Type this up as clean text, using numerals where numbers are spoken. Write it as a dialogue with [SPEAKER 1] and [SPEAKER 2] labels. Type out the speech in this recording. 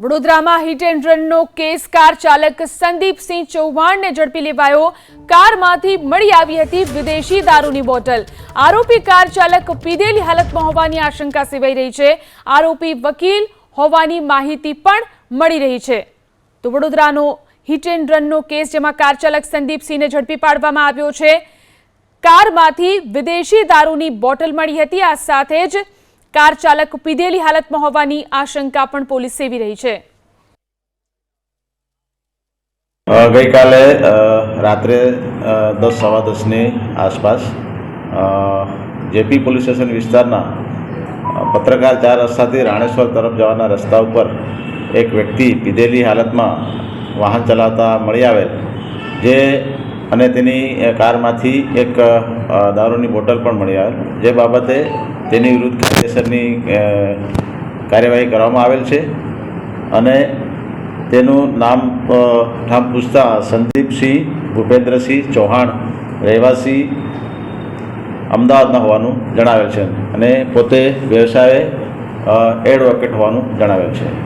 [SPEAKER 1] વડોદરામાં hit and રનનો case car ચાલક સંદીપસિંહ ચૌહાણને ઝડપી લેવાયો। કારમાંથી મળી આવી હતી વિદેશી દારૂની બોટલ। આરોપી કાર ચાલક પીધેલી હાલતમાં હોવાની આશંકા સેવાઈ રહી છે। આરોપી વકીલ હોવાની માહિતી પણ મળી રહી છે। તો વડોદરાનો હિટ એન્ડ રનનો કેસ જેમાં કાર ચાલક સંદીપસિંહને ઝડપી પાડવામાં આવ્યો છે। કારમાંથી વિદેશી દારૂની બોટલ મળી હતી। આ સાથે જ કાર ચાલક પીધેલી હાલતમાં હોવાની આશંકા પણ પોલીસ સેવી રહી છે।
[SPEAKER 2] ગઈ કાલે રાત્રે 10 સવા 10ની આસપાસ જેપી પોલીસ સ્ટેશન વિસ્તારના પત્રકાર 4 રસ્તાથી રાણેશ્વર તરફ જવાના રસ્તા ઉપર એક વ્યક્તિ પીધેલી હાલતમાં વાહન ચલાવતા મળી આવેલ જે અને તેની કારમાંથી એક દારૂની બોટલ પણ મળી આવેલ જે બાબતે તેની વિરુદ્ધ કાયદેસરની કાર્યવાહી કરવામાં આવેલ છે અને તેનું નામ પૂછતા સંદીપસિંહ ભૂપેન્દ્રસિંહ ચૌહાણ રહેવાસી અમદાવાદના હોવાનું જણાવેલ છે અને પોતે વ્યવસાયે એડવોકેટ હોવાનું જણાવેલ છે।